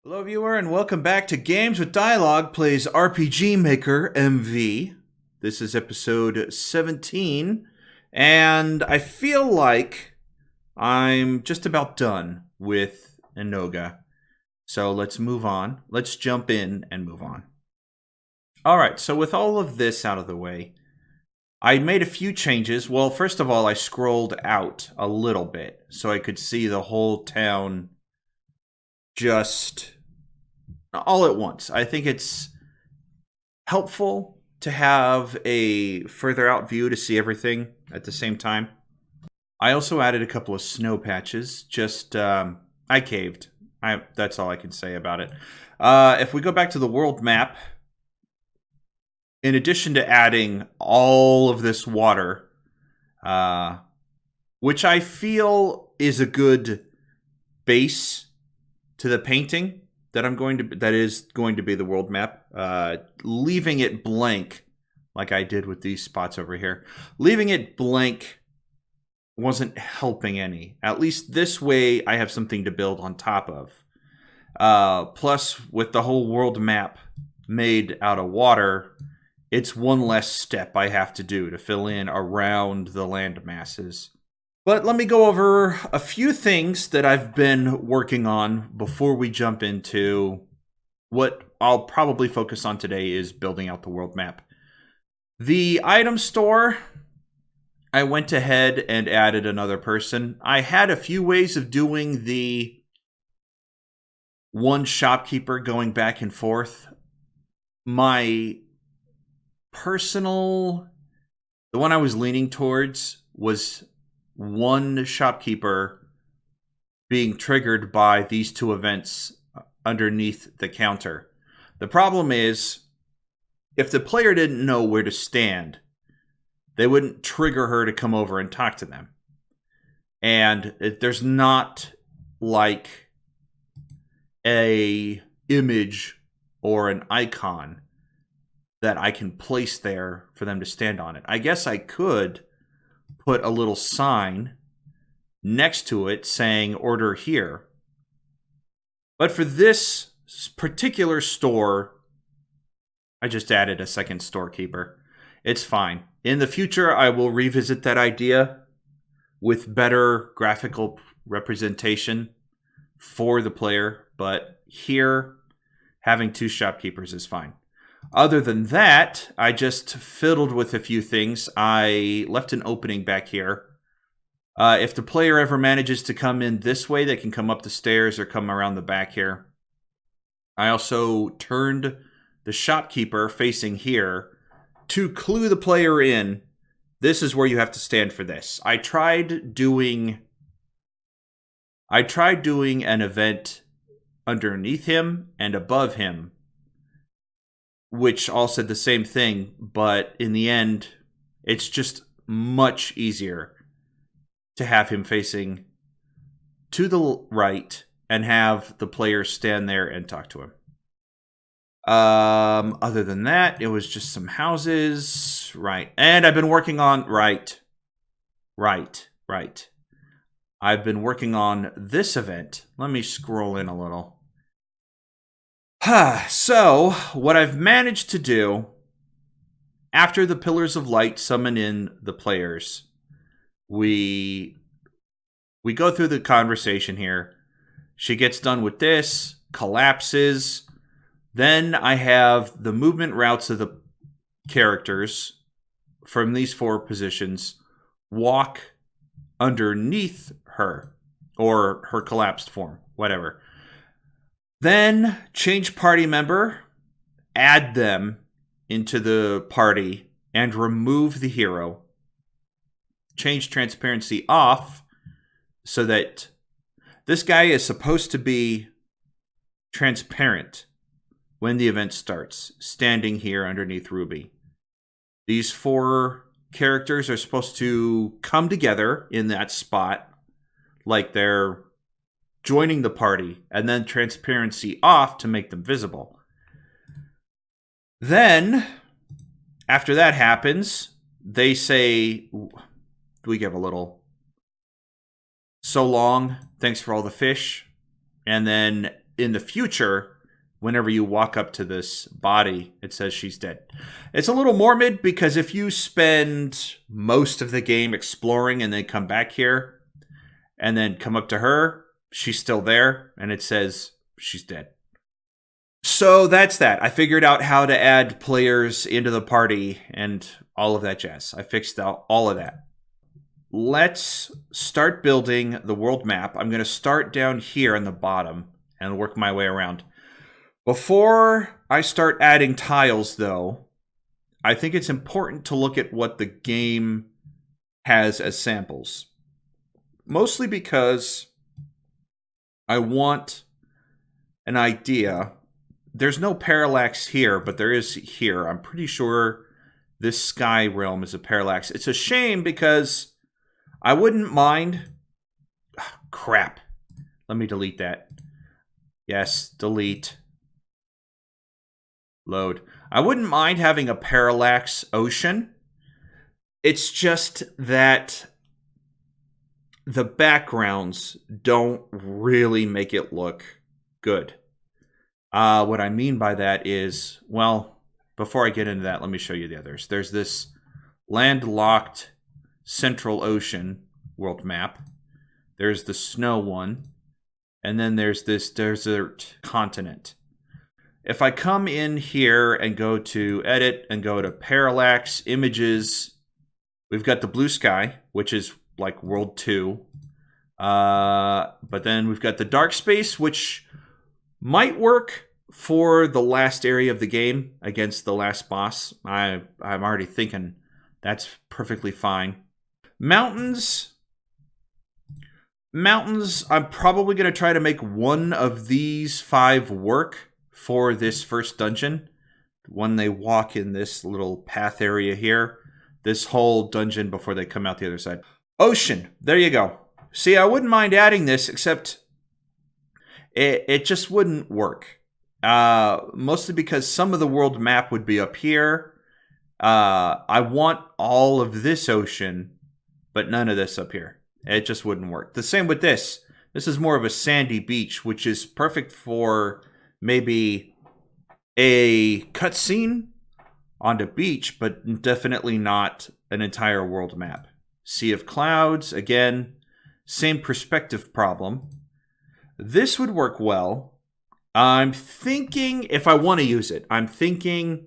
Hello, viewer, and welcome back to Games with Dialogue Plays RPG Maker MV. This is episode 17, and I feel like I'm just about done with Enoga. So let's move on. Let's jump in and move on. Alright, so with all of this out of the way, I made a few changes. Well, first of all, I scrolled out a little bit so I could see the whole town just all at once. I think it's helpful to have a further out view to see everything at the same time. I also added a couple of snow patches. Just, I caved. That's all I can say about it. If we go back to the world map, in addition to adding all of this water, which I feel is a good base to the painting that is going to be the world map, leaving it blank like I did with these spots over here. Leaving it blank wasn't helping any. At least this way I have something to build on top of. Plus, with the whole world map made out of water, it's one less step I have to do to fill in around the land masses. But let me go over a few things that I've been working on before we jump into what I'll probably focus on today is building out the world map. The item store, I went ahead and added another person. I had a few ways of doing the one shopkeeper going back and forth. My personal, the one I was leaning towards was one shopkeeper being triggered by these two events underneath the counter. The problem is, if the player didn't know where to stand, they wouldn't trigger her to come over and talk to them. And there's not like a image or an icon that I can place there for them to stand on it. I guess I could put a little sign next to it saying order here. But for this particular store, I just added a second storekeeper. It's fine. In the future, I will revisit that idea with better graphical representation for the player. But here, having two shopkeepers is fine. Other than that, I just fiddled with a few things. I left an opening back here. If the player ever manages to come in this way, they can come up the stairs or come around the back here. I also turned the shopkeeper facing here to clue the player in. This is where you have to stand for this. I tried doing an event underneath him and above him, which all said the same thing, but in the end, it's just much easier to have him facing to the right and have the player stand there and talk to him. Other than that, it was just some houses, right? And I've been working on, right. I've been working on this event. Let me scroll in a little. So, what I've managed to do, after the Pillars of Light summon in the players, we go through the conversation here. She gets done with this, collapses. Then I have the movement routes of the characters from these four positions walk underneath her, or her collapsed form, whatever. Then change party member, add them into the party, and remove the hero. Change transparency off so that this guy is supposed to be transparent when the event starts, standing here underneath Ruby. These four characters are supposed to come together in that spot like they're joining the party, and then transparency off to make them visible. Then, after that happens, they say, we give a little so long, thanks for all the fish, and then in the future, whenever you walk up to this body, it says she's dead. It's a little morbid because if you spend most of the game exploring and then come back here and then come up to her, she's still there and it says she's dead. So that's that. I figured out how to add players into the party and all of that jazz. I fixed out all of that. Let's start building the world map. I'm going to start down here on the bottom and work my way around. Before I start adding tiles, though, I think it's important to look at what the game has as samples. Mostly because I want an idea. There's no parallax here, but there is here. I'm pretty sure this sky realm is a parallax. It's a shame because I wouldn't mind... Oh, crap. Let me delete that. Yes, delete. Load. I wouldn't mind having a parallax ocean. It's just that the backgrounds don't really make it look good. What I mean by that is, well, before I get into that, let me show you the others. There's this landlocked Central Ocean world map. There's the snow one. And then there's this desert continent. If I come in here and go to Edit and go to Parallax, Images, we've got the blue sky, which is like World 2. But then we've got the dark space, which might work for the last area of the game against the last boss. I'm already thinking that's perfectly fine. Mountains, I'm probably going to try to make one of these 5 work for this first dungeon. When they walk in this little path area here, this whole dungeon before they come out the other side. Ocean, there you go. See, I wouldn't mind adding this, except it just wouldn't work. Mostly because some of the world map would be up here. I want all of this ocean, but none of this up here. It just wouldn't work. The same with this. This is more of a sandy beach, which is perfect for maybe a cutscene on the beach, but definitely not an entire world map. Sea of Clouds, again, same perspective problem. This would work well. I'm thinking, if I want to use it, I'm thinking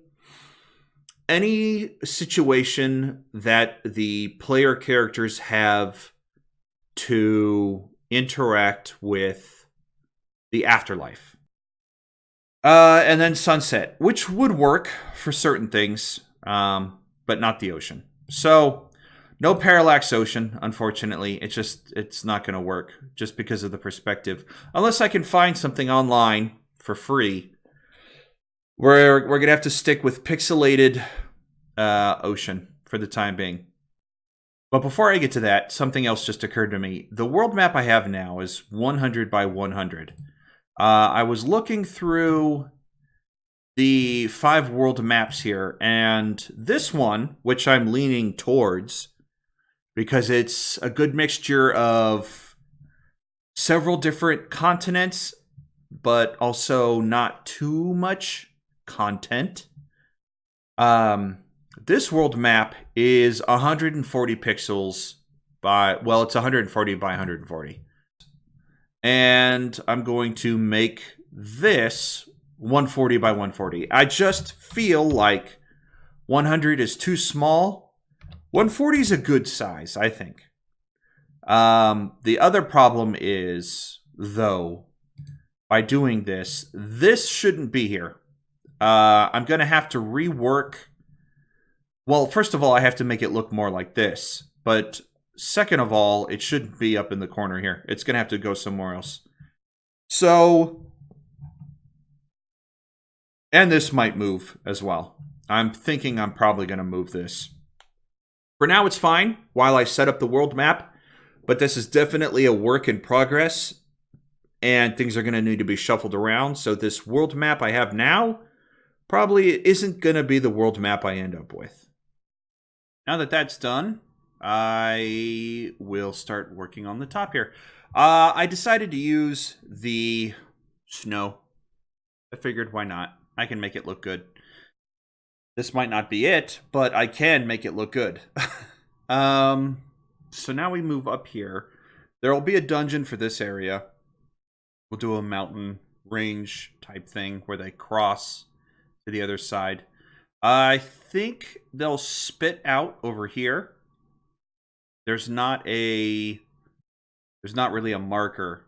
any situation that the player characters have to interact with the afterlife. And then sunset, which would work for certain things, but not the ocean. So no parallax ocean, unfortunately. It's not going to work just because of the perspective. Unless I can find something online for free. We're going to have to stick with pixelated ocean for the time being. But before I get to that, something else just occurred to me. The world map I have now is 100 by 100. I was looking through the 5 world maps here, and this one, which I'm leaning towards, because it's a good mixture of several different continents, but also not too much content. This world map is 140 pixels by, well, it's 140 by 140. And I'm going to make this 140 by 140. I just feel like 100 is too small. 140 is a good size, I think. The other problem is, though, by doing this, this shouldn't be here. I'm going to have to rework. Well, first of all, I have to make it look more like this. But second of all, it shouldn't be up in the corner here. It's going to have to go somewhere else. So, and this might move as well. I'm thinking I'm probably going to move this. For now, it's fine while I set up the world map. But this is definitely a work in progress. And things are going to need to be shuffled around. So this world map I have now probably isn't going to be the world map I end up with. Now that that's done, I will start working on the top here. I decided to use the snow. I figured, why not? I can make it look good. This might not be it, but I can make it look good. So now we move up here. There will be a dungeon for this area. We'll do a mountain range type thing where they cross to the other side. I think they'll spit out over here. There's not really a marker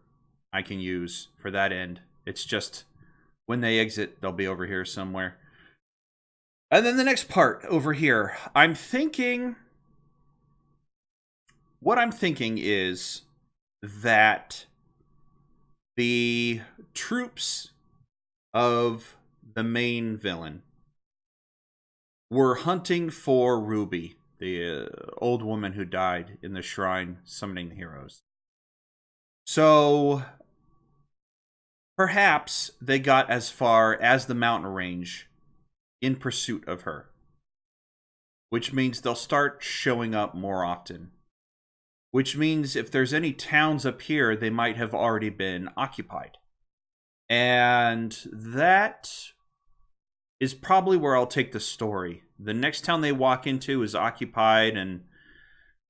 I can use for that end. It's just when they exit, they'll be over here somewhere. And then the next part over here, what I'm thinking is that the troops of the main villain were hunting for Ruby, the old woman who died in the shrine summoning the heroes. So perhaps they got as far as the mountain range in pursuit of her, which means they'll start showing up more often. Which means if there's any towns up here, they might have already been occupied. And that is probably where I'll take the story. The next town they walk into is occupied, and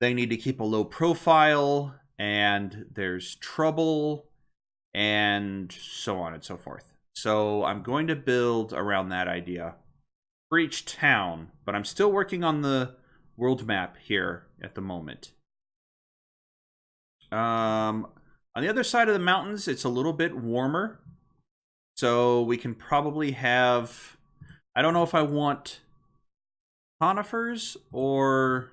they need to keep a low profile, and there's trouble, and so on and so forth. So I'm going to build around that idea for each town, but I'm still working on the world map here at the moment. On the other side of the mountains, it's a little bit warmer, so we can probably have... I don't know if I want conifers or...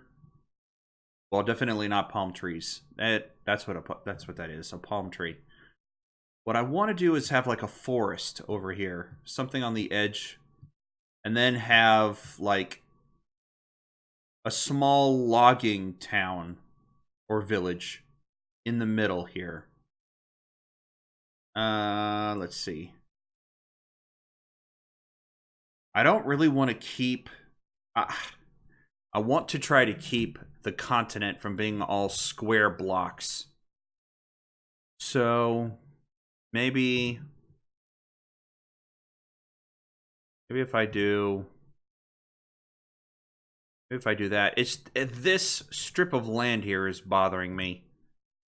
Well, definitely not palm trees. That's what that is, a palm tree. What I want to do is have like a forest over here, something on the edge, and then have like a small logging town or village in the middle here. Let's see. I don't really want to keep... I want to try to keep the continent from being all square blocks. So maybe if I do that, it's this strip of land here is bothering me.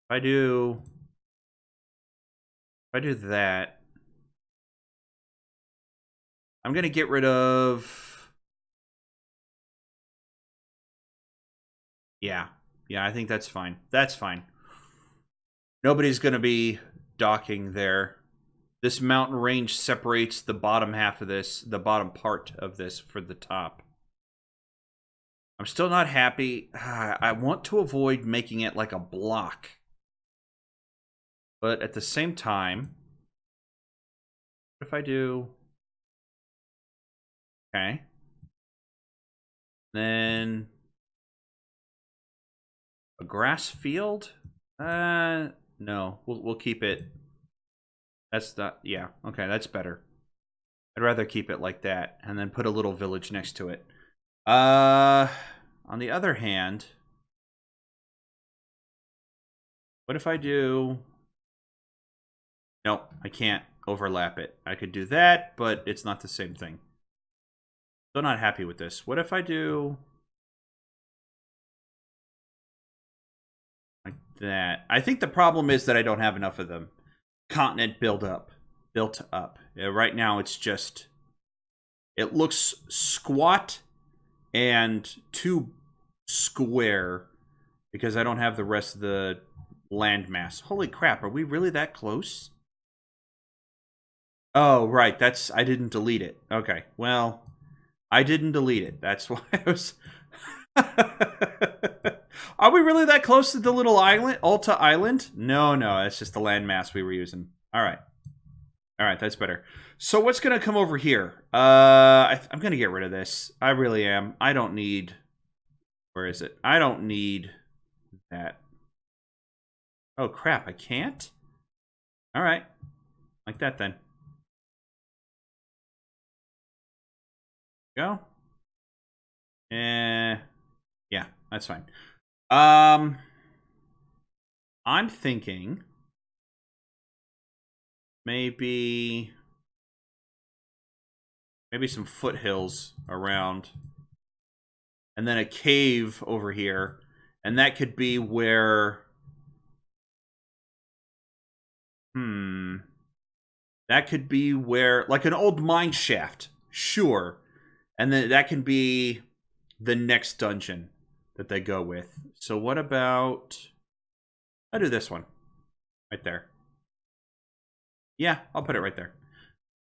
If I do that, I'm gonna get rid of... Yeah, I think that's fine. That's fine. Nobody's gonna be docking there. This mountain range separates the bottom half of this, the bottom part of this for the top. I'm still not happy. I want to avoid making it like a block. But at the same time, what if I do... Okay. Then... a grass field? No. We'll keep it... That's not... Yeah, okay, that's better. I'd rather keep it like that, and then put a little village next to it. On the other hand, what if I do... Nope, I can't overlap it. I could do that, but it's not the same thing. Still not happy with this. What if I do... like that? I think the problem is that I don't have enough of them. Continent built up. Right now it's just... it looks squat and too square because I don't have the rest of the landmass. Holy crap, are we really that close? Oh, right, that's... I didn't delete it. Okay, well, I didn't delete it. That's why I was... Are we really that close to the little island, Alta Island? No, that's just the landmass we were using. All right, that's better. So what's going to come over here? I'm going to get rid of this. I really am. I don't need... Where is it? I don't need that. Oh, crap. I can't? All right. Like that, then. Go. Yeah, that's fine. I'm thinking... maybe some foothills around, and then a cave over here, and that could be where. That could be where, like an old mine shaft, sure, and then that can be the next dungeon that they go with. So what about? I'll do this one right there. Yeah, I'll put it right there.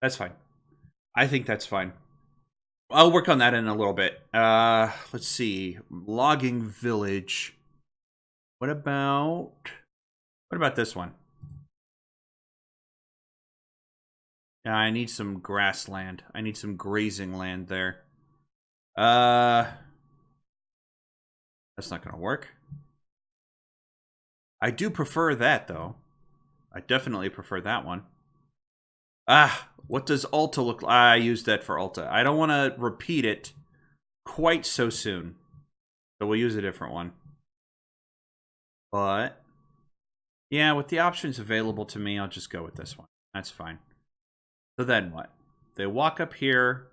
That's fine. I think that's fine. I'll work on that in a little bit. Let's see. Logging village. What about this one? Yeah, I need some grassland. I need some grazing land there. That's not gonna work. I do prefer that though. I definitely prefer that one. What does Alta look like? I used that for Alta. I don't want to repeat it quite so soon. So we'll use a different one. But, yeah, with the options available to me, I'll just go with this one. That's fine. So then what? They walk up here.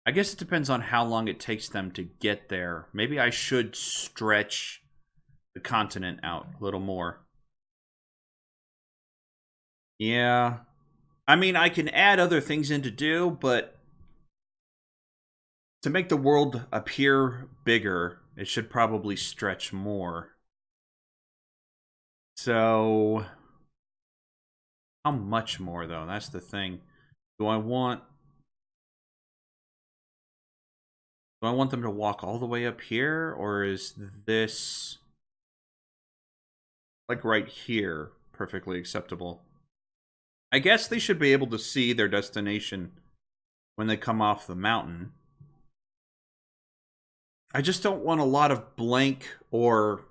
I guess it depends on how long it takes them to get there. Maybe I should stretch the continent out a little more. Yeah. I mean, I can add other things in to do, but to make the world appear bigger, it should probably stretch more. So, how much more, though? That's the thing. Do I want them to walk all the way up here, or is this, like right here, perfectly acceptable? I guess they should be able to see their destination when they come off the mountain. I just don't want a lot of blank or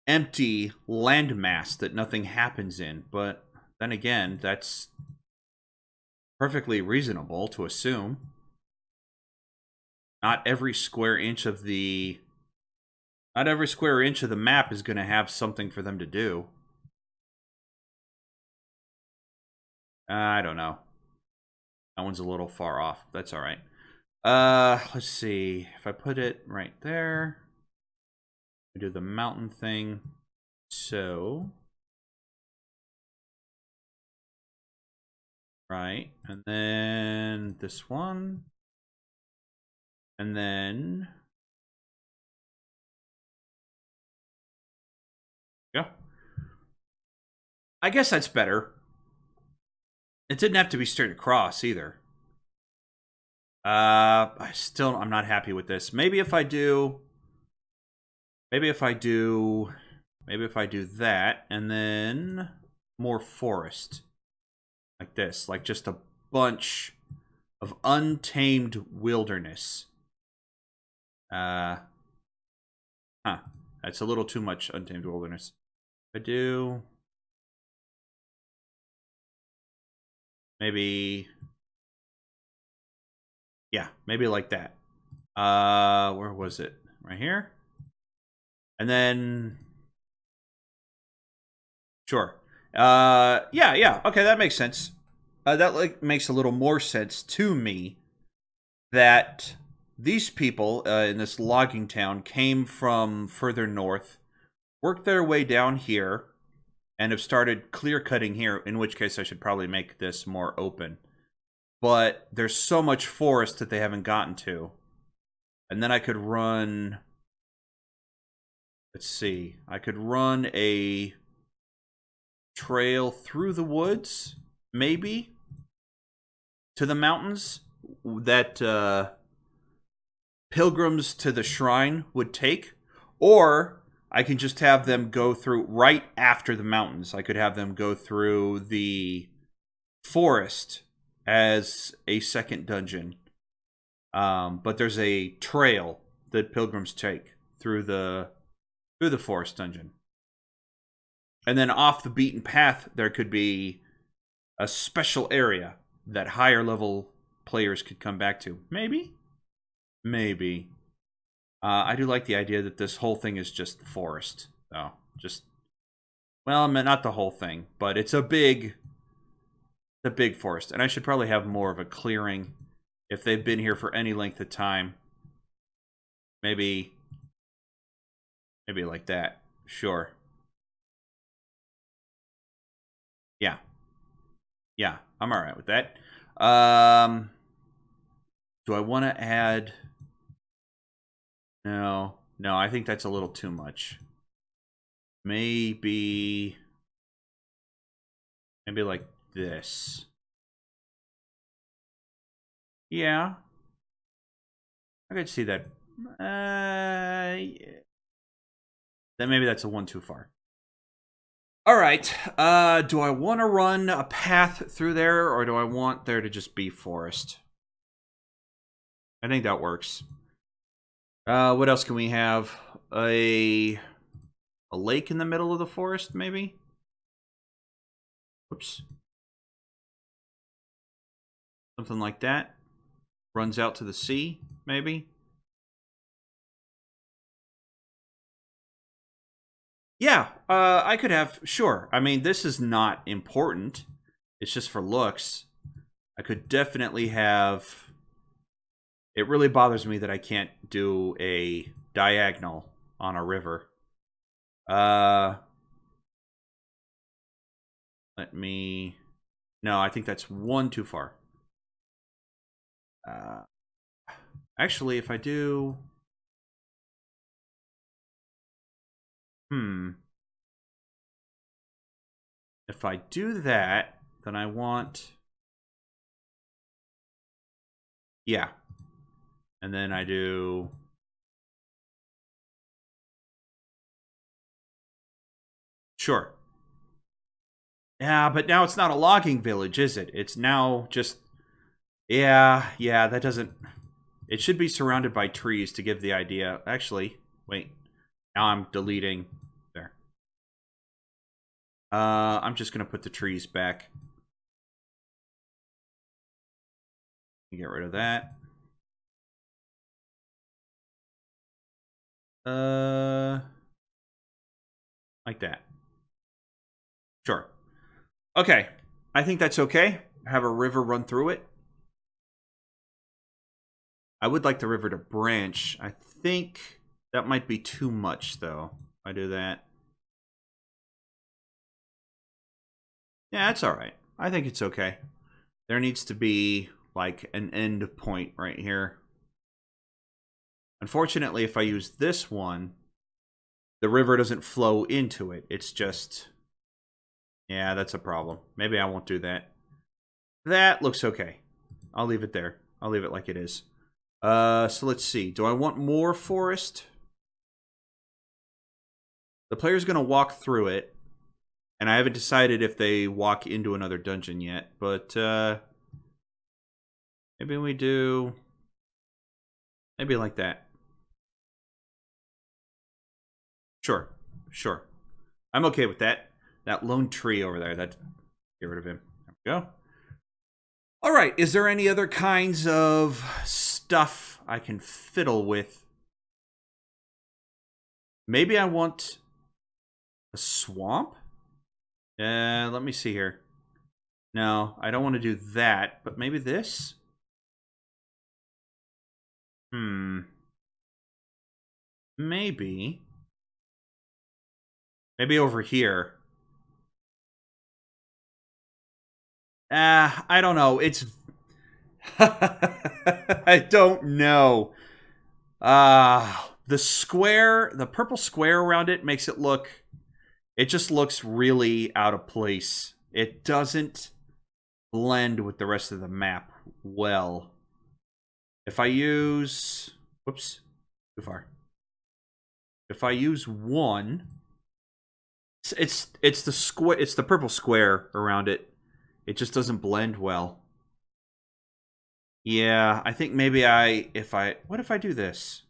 empty landmass that nothing happens in. But then again, that's perfectly reasonable to assume. Not every square inch of the map is going to have something for them to do. I don't know. That one's a little far off. That's all right. Let's see. If I put it right there, I do the mountain thing. So, right, and then this one, and then yeah. I guess that's better. It didn't have to be straight across either. I'm not happy with this. Maybe if I do that, and then more forest. Like this. Like just a bunch of untamed wilderness. That's a little too much untamed wilderness. I do... Maybe... Yeah, maybe like that. Where was it? Right here? And then... Sure. Yeah. Okay, that makes sense. That makes a little more sense to me that these people in this logging town came from further north, worked their way down here, and have started clear cutting here, in which case I should probably make this more open. But there's so much forest that they haven't gotten to. And then I could run... Let's see. I could run a trail through the woods, maybe, to the mountains that pilgrims to the shrine would take. Or I can just have them go through right after the mountains. I could have them go through the forest as a second dungeon. But there's a trail that pilgrims take through the forest dungeon. And then off the beaten path, there could be a special area that higher level players could come back to. Maybe? Maybe. I do like the idea that this whole thing is just forest, though. Just Well, I mean, not the whole thing, but it's a big forest. And I should probably have more of a clearing if they've been here for any length of time. Maybe like that. Sure. Yeah. Yeah, I'm all right with that. Do I want to add... No, I think that's a little too much. Maybe like this. Yeah. I could see that. Yeah. Then maybe that's a one too far. All right. Do I want to run a path through there, or do I want there to just be forest? I think that works. What else can we have? A lake in the middle of the forest, maybe? Oops. Something like that. Runs out to the sea, maybe? Yeah, I could have... Sure. I mean, this is not important. It's just for looks. I could definitely have... It really bothers me that I can't do a diagonal on a river. Let me... No, I think that's one too far. Actually, if I do... If I do that, then I want... Yeah. And then I do... Sure. Yeah, but now it's not a logging village, is it? It's now just... Yeah, that doesn't... It should be surrounded by trees to give the idea. Actually, wait. Now I'm deleting... There. I'm just going to put the trees back. Get rid of that. Like that. Sure. Okay. I think that's okay. Have a river run through it. I would like the river to branch. I think that might be too much, though. If I do that. Yeah, that's all right. I think it's okay. There needs to be, like, an end point right here. Unfortunately, if I use this one, the river doesn't flow into it. It's just... Yeah, that's a problem. Maybe I won't do that. That looks okay. I'll leave it there. I'll leave it like it is. So let's see. Do I want more forest? The player's going to walk through it. And I haven't decided if they walk into another dungeon yet. But maybe we do... Maybe like that. Sure. I'm okay with that. That lone tree over there. Get rid of him. There we go. All right. Is there any other kinds of stuff I can fiddle with? Maybe I want a swamp? Let me see here. No, I don't want to do that. But maybe this? Maybe. Maybe over here. I don't know. It's... I don't know. The square, the purple square around it makes it look... It just looks really out of place. It doesn't blend with the rest of the map well. If I use... Whoops. Too far. If I use one... It's the square. It's the purple square around it. It just doesn't blend well. Yeah, I think maybe what if I do this?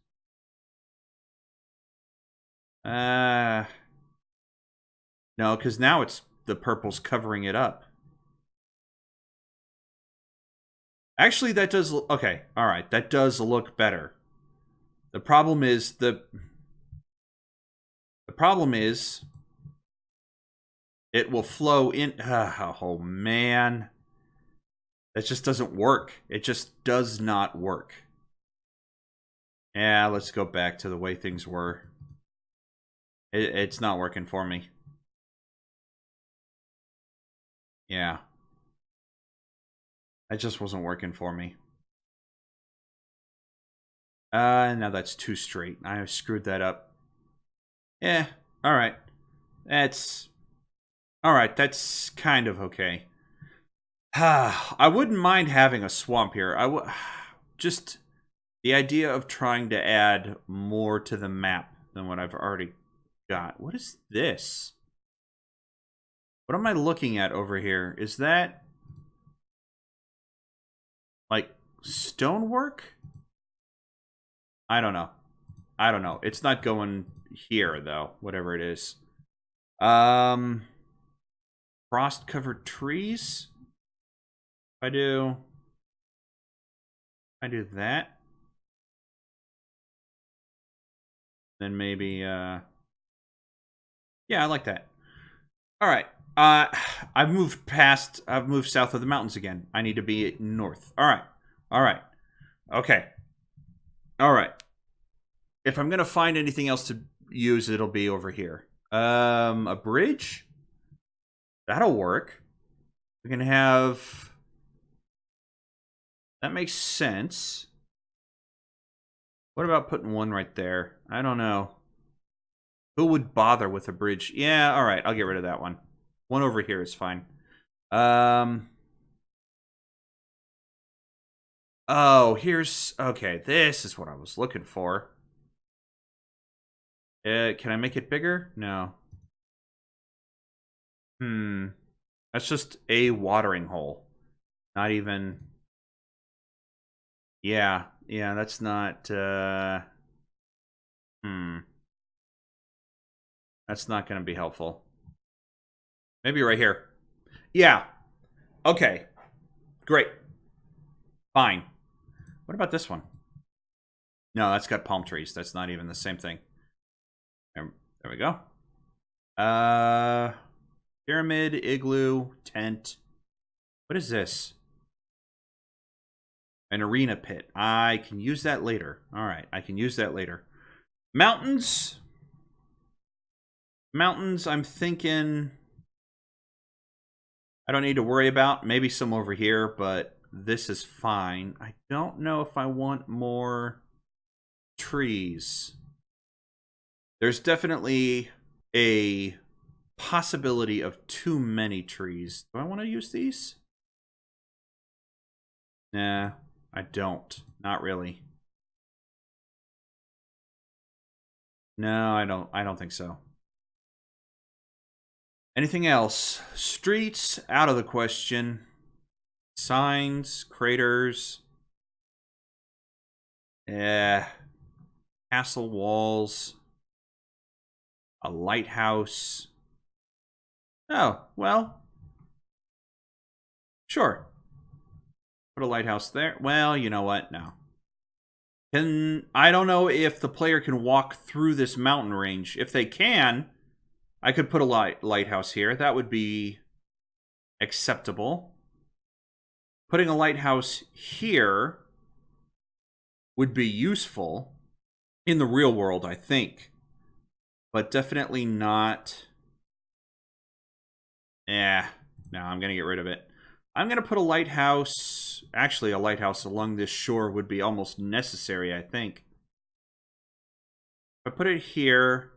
No, because now it's the purple's covering it up. Actually, that does... Okay, all right. That does look better. The problem is... It will flow in. Oh, man. That just doesn't work. It just does not work. Yeah, let's go back to the way things were. It's not working for me. Yeah. That just wasn't working for me. Now that's too straight. I screwed that up. Yeah, alright. That's... Alright, that's kind of okay. I wouldn't mind having a swamp here. Just the idea of trying to add more to the map than what I've already got. What is this? What am I looking at over here? Is that like stonework? I don't know. I don't know. It's not going here though, whatever it is. Frost-covered trees? If I do that, then maybe yeah, I like that. All right. I've moved south of the mountains again. I need to be north. All right. All right. Okay. All right. If I'm going to find anything else to use, it'll be over here. A bridge? That'll work. We're going to have... That makes sense. What about putting one right there? I don't know. Who would bother with a bridge? Yeah, all right. I'll get rid of that one. One over here is fine. Oh, here's... Okay, this is what I was looking for. Can I make it bigger? No. That's just a watering hole. Not even... Yeah, that's not... That's not going to be helpful. Maybe right here. Yeah. Okay. Great. Fine. What about this one? No, that's got palm trees. That's not even the same thing. There we go. Pyramid, igloo, tent. What is this? An arena pit. I can use that later. All right, I can use that later. Mountains. Mountains, I'm thinking... I don't need to worry about. Maybe some over here, but this is fine. I don't know if I want more trees. There's definitely a possibility of too many trees. Do I want to use these? Nah, I don't. Not really. No, I don't think so. Anything else? Streets, out of the question. Signs, craters. Castle walls. A lighthouse. Oh, well. Sure. Put a lighthouse there. Well, you know what? No. I don't know if the player can walk through this mountain range. If they can, I could put a lighthouse here. That would be acceptable. Putting a lighthouse here would be useful in the real world, I think. But definitely not... No, I'm going to get rid of it. I'm going to put a lighthouse... Actually, a lighthouse along this shore would be almost necessary, I think. If I put it here...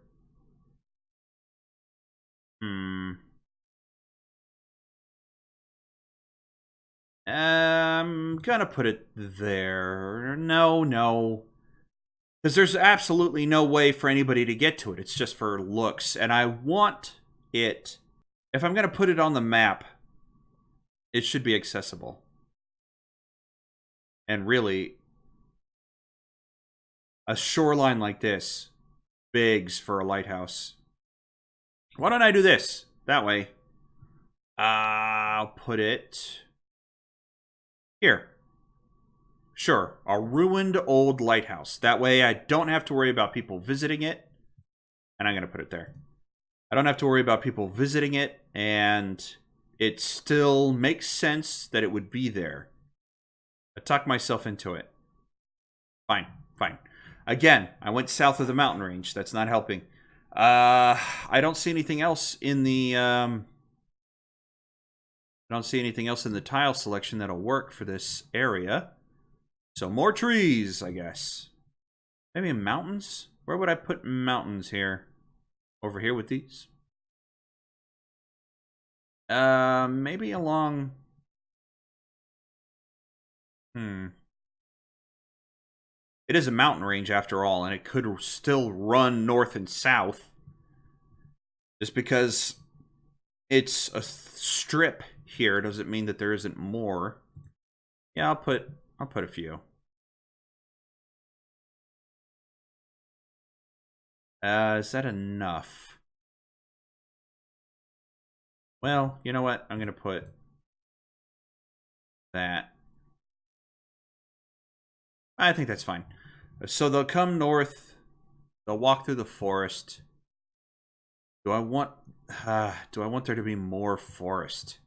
I'm gonna put it there. No. Because there's absolutely no way for anybody to get to it. It's just for looks. And I want it... If I'm gonna put it on the map, it should be accessible. And really, a shoreline like this begs for a lighthouse. Why don't I do this? That way. I'll put it... Here. Sure, a ruined old lighthouse. That way I don't have to worry about people visiting it. And I'm going to put it there. I don't have to worry about people visiting it, and it still makes sense that it would be there. I talked myself into it. Fine, fine. Again, I went south of the mountain range. That's not helping. I don't see anything else in the I don't see anything else in the tile selection that'll work for this area. So more trees, I guess. Maybe mountains? Where would I put mountains here? Over here with these? Maybe along... It is a mountain range after all, and it could still run north and south. Just because it's a strip here doesn't mean that there isn't more. Yeah, I'll put a few. Is that enough? Well, you know what? I'm gonna put that. I think that's fine. So they'll come north. They'll walk through the forest. Do I want there to be more forest?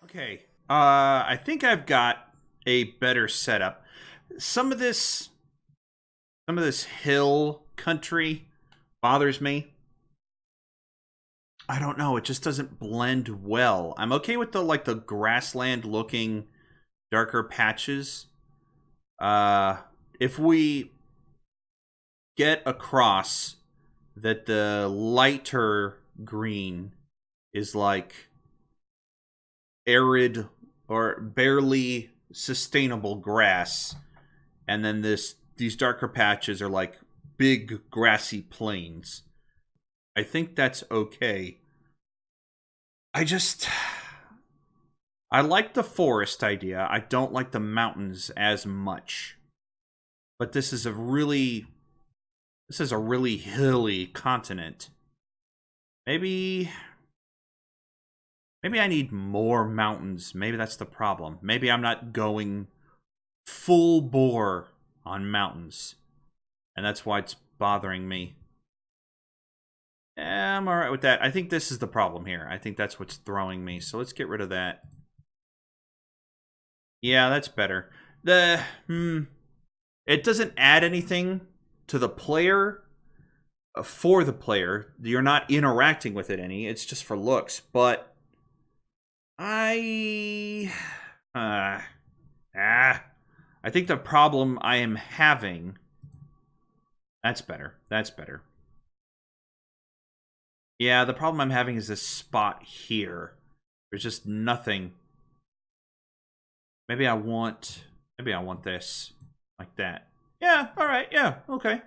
Okay. I think I've got a better setup. Some of this hill country bothers me. I don't know, it just doesn't blend well. I'm okay with the grassland looking darker patches. If we get across that the lighter green is like arid or barely sustainable grass, and then these darker patches are like big grassy plains, I think that's okay. I like the forest idea. I don't like the mountains as much. But this is a really hilly continent. Maybe I need more mountains. Maybe that's the problem. Maybe I'm not going full bore on mountains. And that's why it's bothering me. I'm alright with that. I think this is the problem here. I think that's what's throwing me. So let's get rid of that. Yeah, that's better. It doesn't add anything to the player for the player. You're not interacting with it any. It's just for looks. But I think the problem I am having. That's better. That's better. Yeah, the problem I'm having is this spot here. There's just nothing. Maybe I want this like that. Yeah, all right. Yeah, okay.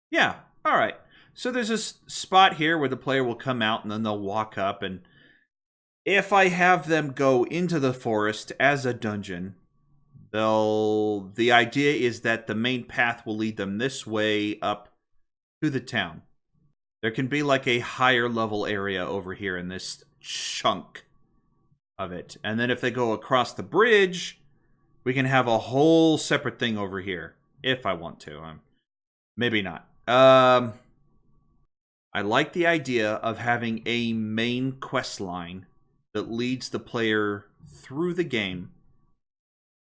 Yeah, all right. So there's this spot here where the player will come out and then they'll walk up, and if I have them go into the forest as a dungeon, the idea is that the main path will lead them this way up to the town. There can be like a higher level area over here in this chunk of it. And then if they go across the bridge, we can have a whole separate thing over here. If I want to. Maybe not. I like the idea of having a main quest line that leads the player through the game,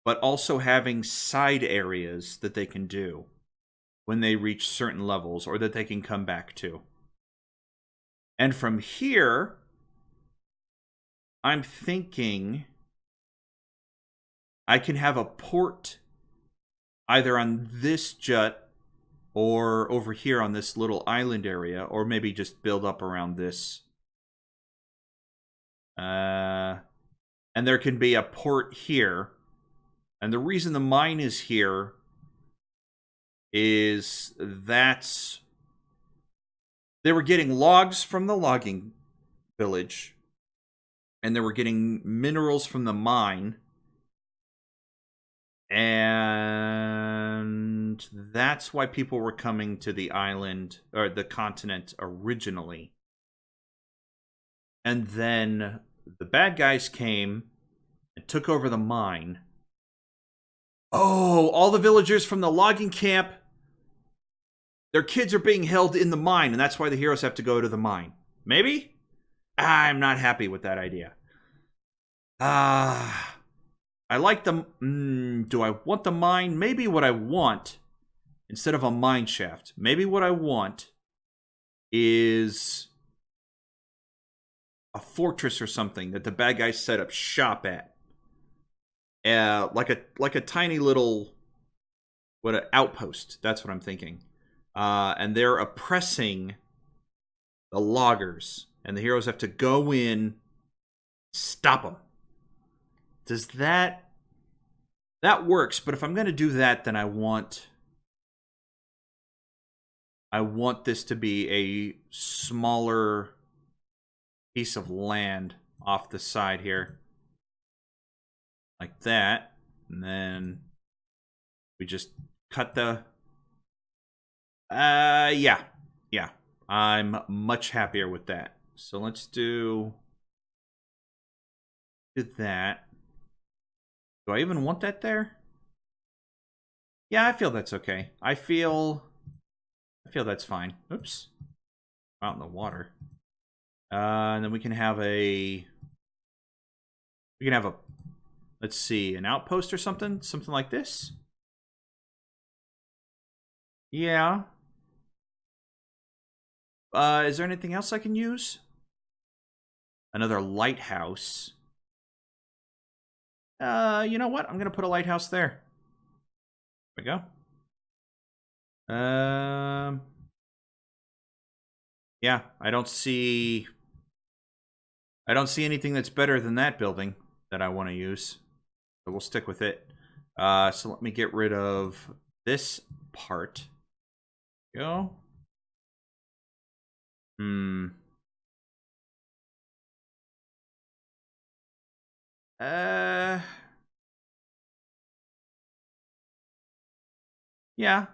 but also having side areas that they can do when they reach certain levels, or that they can come back to. And from here, I'm thinking I can have a port either on this jut or over here on this little island area, or maybe just build up around this. And there can be a port here. And the reason the mine is here is that's... They were getting logs from the logging village, and they were getting minerals from the mine, and that's why people were coming to the island, or the continent, originally. And then the bad guys came and took over the mine. Oh, all the villagers from the logging camp, their kids are being held in the mine, and that's why the heroes have to go to the mine. Maybe? I'm not happy with that idea. I like the... do I want the mine? Maybe what I want, instead of a mine shaft, maybe what I want is a fortress or something that the bad guys set up shop at. Like a tiny little... an outpost. That's what I'm thinking. And they're oppressing the loggers, and the heroes have to go in, stop them. Does that works? But if I'm going to do that, then I want this to be a smaller piece of land off the side here, like that, and then we just cut the. Yeah. I'm much happier with that. So let's do that. Do I even want that there? Yeah, I feel that's okay. I feel that's fine. Oops. Out in the water. And then we can have a... let's see, an outpost or something? Something like this? Yeah. Is there anything else I can use? Another lighthouse. You know what? I'm gonna put a lighthouse there. There we go. Yeah, I don't see anything that's better than that building that I want to use. So we'll stick with it. So let me get rid of this part. Go. Yeah.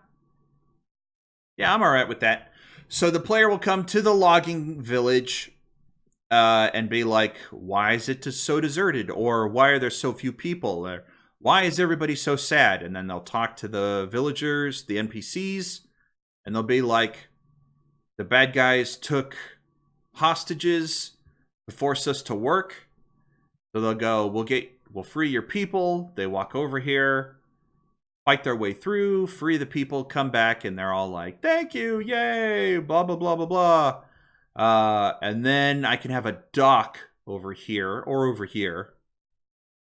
Yeah, I'm alright with that. So the player will come to the logging village and be like, why is it so deserted? Or why are there so few people? Or why is everybody so sad? And then they'll talk to the villagers, the NPCs, and they'll be like, the bad guys took hostages to force us to work. So they'll go, we'll free your people. They walk over here, fight their way through, free the people, come back, and they're all like, thank you, yay, blah, blah, blah, blah, blah. And then I can have a dock over here or over here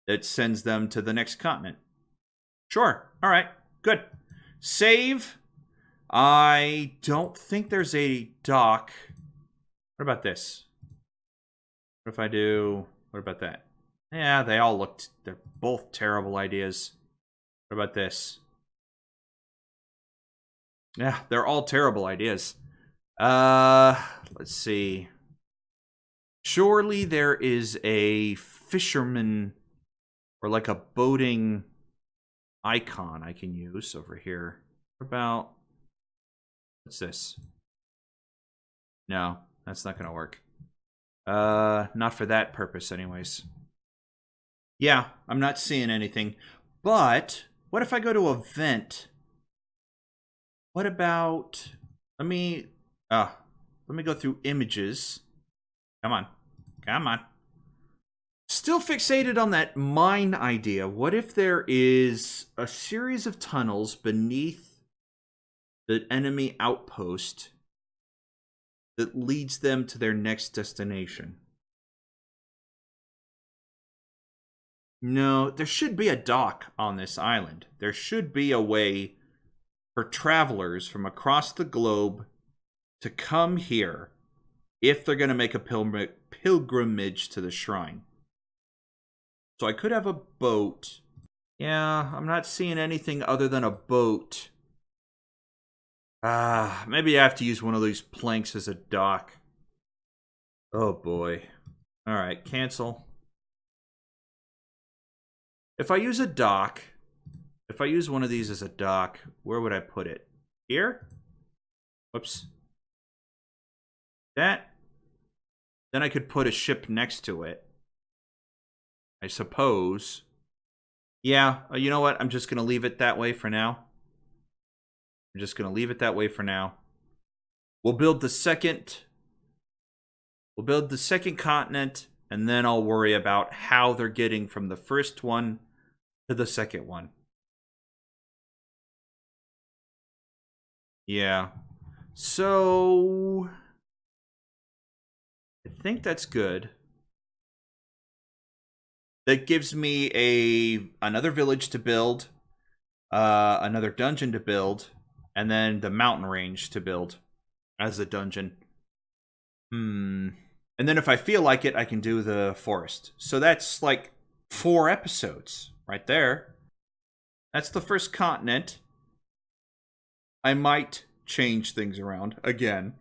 that sends them to the next continent. Sure. All right. Good. Save. I don't think there's a dock. What about this? What if I do... What about that? Yeah, they all looked... They're both terrible ideas. What about this? Yeah, they're all terrible ideas. Let's see. Surely there is a fisherman or like a boating icon I can use over here. What about... What's this? No, that's not going to work. Not for that purpose anyways. Yeah, I'm not seeing anything. But what if I go to event? What about... Let me go through images. Come on. Come on. Still fixated on that mine idea. What if there is a series of tunnels beneath the enemy outpost that leads them to their next destination? No, there should be a dock on this island. There should be a way for travelers from across the globe to come here if they're going to make a pilgrimage to the shrine. So I could have a boat. Yeah, I'm not seeing anything other than a boat. Maybe I have to use one of these planks as a dock. Oh boy. Alright, cancel. If I use a dock, if I use one of these as a dock, where would I put it? Here? Whoops. That. Then I could put a ship next to it, I suppose. Yeah, you know what? I'm just going to leave it that way for now. I'm just going to leave it that way for now. We'll build the second continent, and then I'll worry about how they're getting from the first one to the second one. Yeah. So I think that's good. That gives me another village to build, another dungeon to build, and then the mountain range to build as a dungeon. And then if I feel like it, I can do the forest. So that's like 4 episodes right there. That's the first continent. I might change things around again.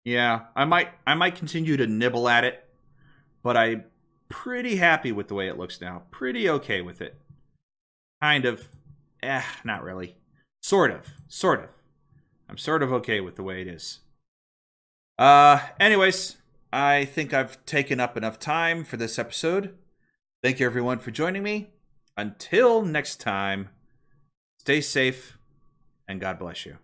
Yeah, I might continue to nibble at it, but I'm pretty happy with the way it looks now. Pretty okay with it. Kind of. Not really. Sort of. I'm sort of okay with the way it is. Anyways, I think I've taken up enough time for this episode. Thank you everyone for joining me. Until next time, stay safe and God bless you.